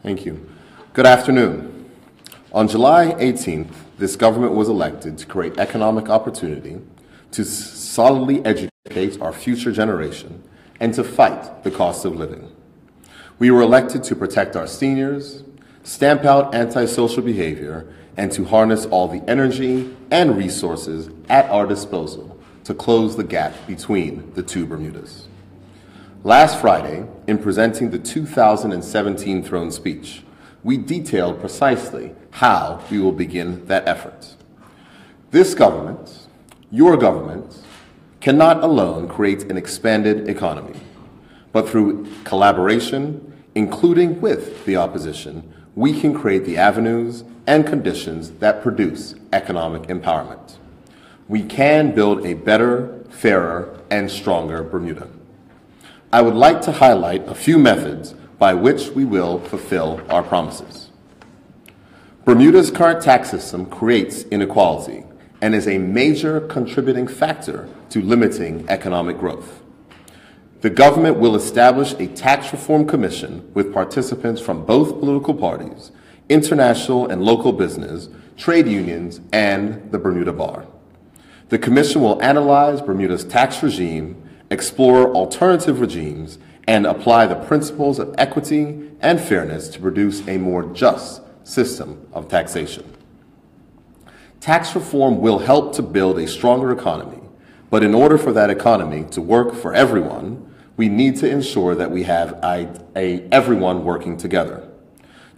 Thank you. Good afternoon. On July 18th, this government was elected to create economic opportunity, to solidly educate our future generation, and to fight the cost of living. We were elected to protect our seniors, stamp out antisocial behavior, and to harness all the energy and resources at our disposal to close the gap between the two Bermudas. Last Friday, in presenting the 2017 throne speech, we detailed precisely how we will begin that effort. This government, your government, cannot alone create an expanded economy, but through collaboration, including with the opposition, we can create the avenues and conditions that produce economic empowerment. We can build a better, fairer, and stronger Bermuda. I would like to highlight a few methods by which we will fulfill our promises. Bermuda's current tax system creates inequality and is a major contributing factor to limiting economic growth. The government will establish a tax reform commission with participants from both political parties, international and local business, trade unions, and the Bermuda Bar. The commission will analyze Bermuda's tax regime, explore alternative regimes, and apply the principles of equity and fairness to produce a more just system of taxation. Tax reform will help to build a stronger economy, but in order for that economy to work for everyone, we need to ensure that we have everyone working together.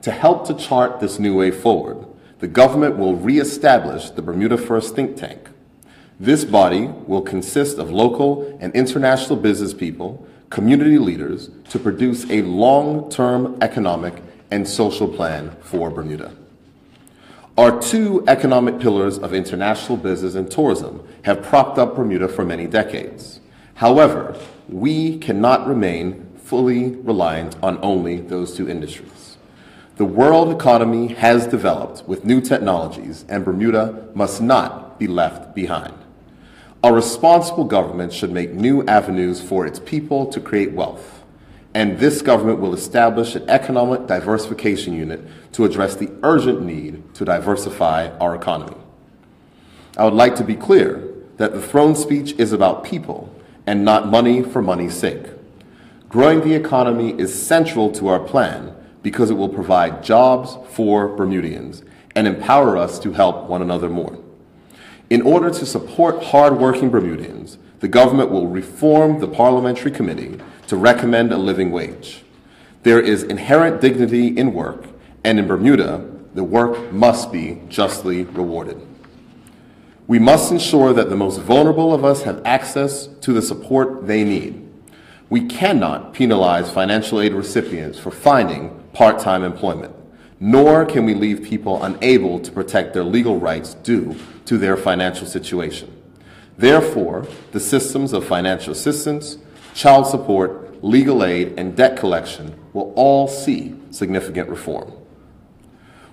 To help to chart this new way forward, the government will reestablish the Bermuda First think tank. This body will consist of local and international business people, community leaders, to produce a long-term economic and social plan for Bermuda. Our two economic pillars of international business and tourism have propped up Bermuda for many decades. However, we cannot remain fully reliant on only those two industries. The world economy has developed with new technologies, and Bermuda must not be left behind. A responsible government should make new avenues for its people to create wealth, and this government will establish an economic diversification unit to address the urgent need to diversify our economy. I would like to be clear that the throne speech is about people and not money for money's sake. Growing the economy is central to our plan because it will provide jobs for Bermudians and empower us to help one another more. In order to support hard-working Bermudians, the government will reform the parliamentary committee to recommend a living wage. There is inherent dignity in work, and in Bermuda, the work must be justly rewarded. We must ensure that the most vulnerable of us have access to the support they need. We cannot penalize financial aid recipients for finding part-time employment, nor can we leave people unable to protect their legal rights due to their financial situation. Therefore, the systems of financial assistance, child support, legal aid, and debt collection will all see significant reform.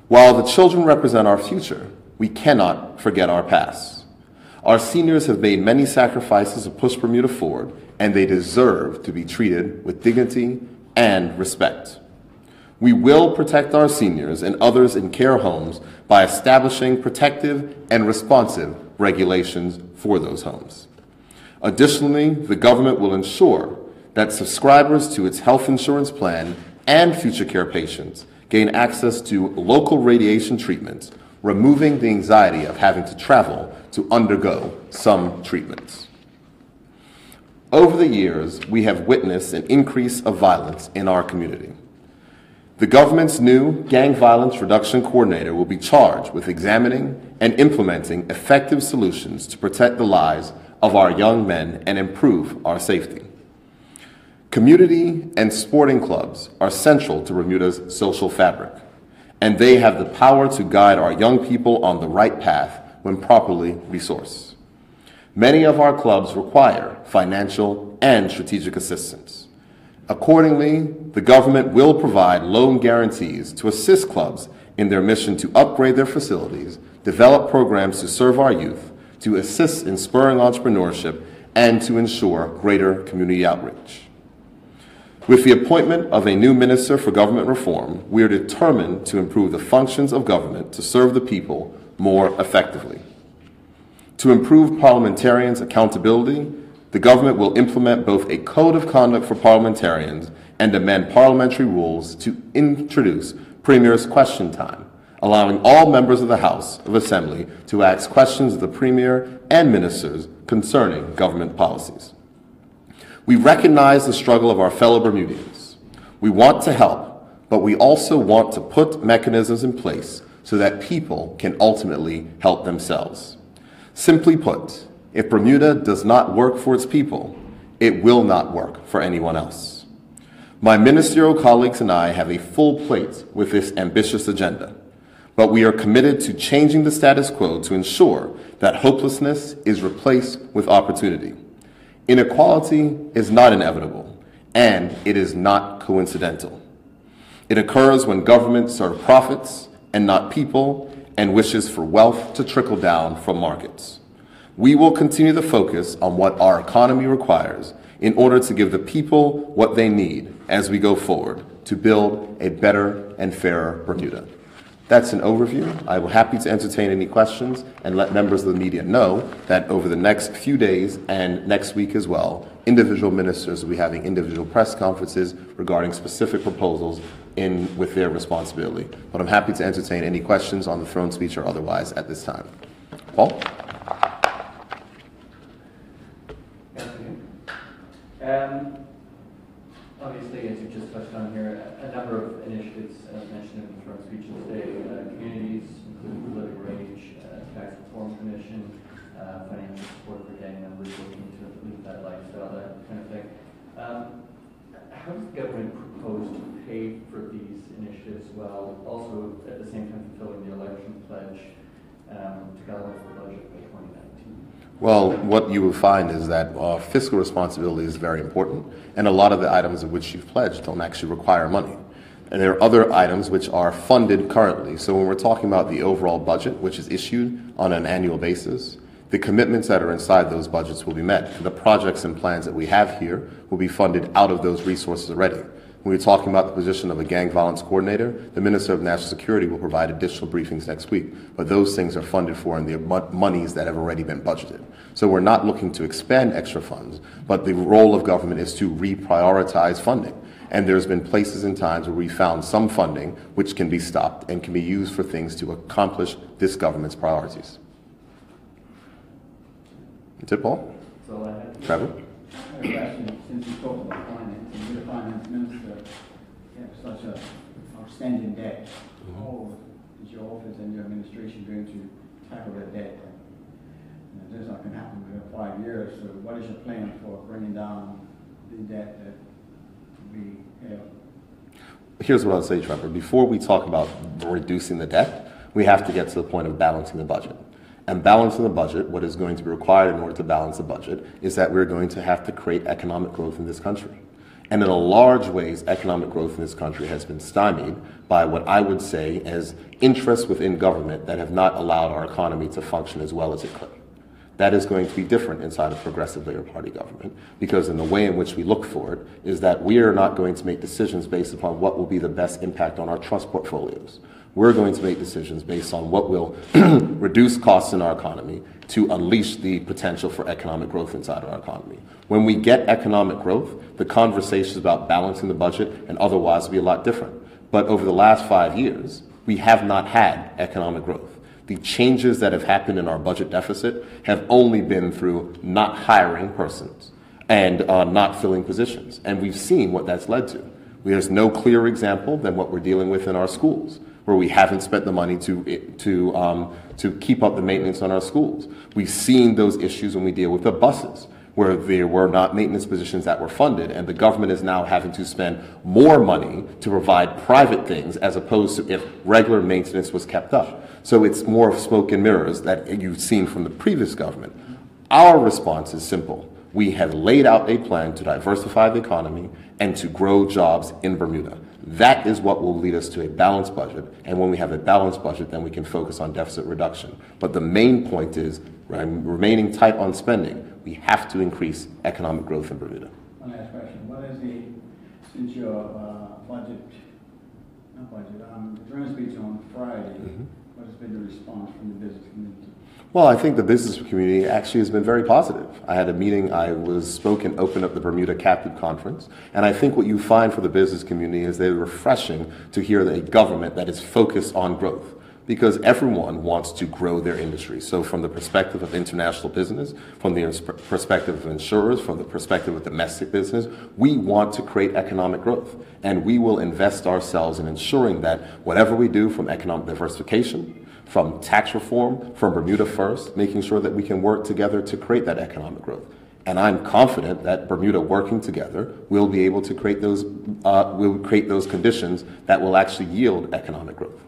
While the children represent our future, we cannot forget our past. Our seniors have made many sacrifices to push Bermuda forward, and they deserve to be treated with dignity and respect. We will protect our seniors and others in care homes by establishing protective and responsive regulations for those homes. Additionally, the government will ensure that subscribers to its health insurance plan and future care patients gain access to local radiation treatments, removing the anxiety of having to travel to undergo some treatments. Over the years, we have witnessed an increase of violence in our community. The government's new Gang Violence Reduction Coordinator will be charged with examining and implementing effective solutions to protect the lives of our young men and improve our safety. Community and sporting clubs are central to Bermuda's social fabric, and they have the power to guide our young people on the right path when properly resourced. Many of our clubs require financial and strategic assistance. Accordingly, the government will provide loan guarantees to assist clubs in their mission to upgrade their facilities, develop programs to serve our youth, to assist in spurring entrepreneurship, and to ensure greater community outreach. With the appointment of a new Minister for Government Reform, we are determined to improve the functions of government to serve the people more effectively. To improve parliamentarians' accountability, the government will implement both a code of conduct for parliamentarians and amend parliamentary rules to introduce Premier's question time, allowing all members of the House of Assembly to ask questions of the Premier and ministers concerning government policies. We recognize the struggle of our fellow Bermudians. We want to help, but we also want to put mechanisms in place so that people can ultimately help themselves. Simply put, if Bermuda does not work for its people, it will not work for anyone else. My ministerial colleagues and I have a full plate with this ambitious agenda, but we are committed to changing the status quo to ensure that hopelessness is replaced with opportunity. Inequality is not inevitable, and it is not coincidental. It occurs when governments serve profits and not people, and wishes for wealth to trickle down from markets. We will continue to focus on what our economy requires in order to give the people what they need as we go forward to build a better and fairer Bermuda. That's an overview. I will be happy to entertain any questions and let members of the media know that over the next few days and next week as well, individual ministers will be having individual press conferences regarding specific proposals with their responsibility. But I'm happy to entertain any questions on the throne speech or otherwise at this time. Paul? Obviously, as you just touched on here, a number of initiatives mentioned in the throne speech today, communities, including the living wage, tax reform commission, financial support for gang members looking to live that lifestyle, that kind of thing. How does the government propose to pay for these initiatives while also at the same time fulfilling the election pledge to balance the budget by 2019? Well, what you will find is that fiscal responsibility is very important, and a lot of the items of which you've pledged don't actually require money. And there are other items which are funded currently. So when we're talking about the overall budget, which is issued on an annual basis, the commitments that are inside those budgets will be met. The projects and plans that we have here will be funded out of those resources already. When we're talking about the position of a gang violence coordinator, the Minister of National Security will provide additional briefings next week. But those things are funded for in the monies that have already been budgeted. So we're not looking to expend extra funds, but the role of government is to reprioritize funding. And there's been places and times where we found some funding which can be stopped and can be used for things to accomplish this government's priorities. That's it, Paul? That's all I have. Trevor? I have a question. Since you talked about finance, and you're the finance minister, you have such an outstanding debt. How is your office and your administration going to tackle that debt? And this not going to happen within 5 years. So what is your plan for bringing down the debt that we have? Here's what I'll say, Trevor. Before we talk about reducing the debt, we have to get to the point of balancing the budget. And balancing the budget, what is going to be required in order to balance the budget, is that we're going to have to create economic growth in this country. And in a large ways, economic growth in this country has been stymied by what I would say as interests within government that have not allowed our economy to function as well as it could. That is going to be different inside a progressive Labour Party government, because in the way in which we look for it is that we are not going to make decisions based upon what will be the best impact on our trust portfolios. We're going to make decisions based on what will reduce costs in our economy to unleash the potential for economic growth inside our economy. When we get economic growth, the conversations about balancing the budget and otherwise will be a lot different. But over the last 5 years, we have not had economic growth. The changes that have happened in our budget deficit have only been through not hiring persons and not filling positions. And we've seen what that's led to. There's no clearer example than what we're dealing with in our schools, where we haven't spent the money to keep up the maintenance on our schools. We've seen those issues when we deal with the buses, where there were not maintenance positions that were funded, and the government is now having to spend more money to provide private things as opposed to if regular maintenance was kept up. So it's more of smoke and mirrors that you've seen from the previous government. Our response is simple. We have laid out a plan to diversify the economy and to grow jobs in Bermuda. That is what will lead us to a balanced budget. And when we have a balanced budget, then we can focus on deficit reduction. But the main point is remaining tight on spending. We have to increase economic growth in Bermuda. One last question. What is the Since your adjournment speech on Friday, what has been the response from the business community? Well, I think the business community actually has been very positive. I had a meeting, opened up the Bermuda Captive Conference, and I think what you find for the business community is they're refreshing to hear a government that is focused on growth, because everyone wants to grow their industry. So from the perspective of international business, from the perspective of insurers, from the perspective of domestic business, we want to create economic growth. And we will invest ourselves in ensuring that whatever we do, from economic diversification, from tax reform, from Bermuda First, making sure that we can work together to create that economic growth. And I'm confident that Bermuda working together will be able to create those conditions that will actually yield economic growth.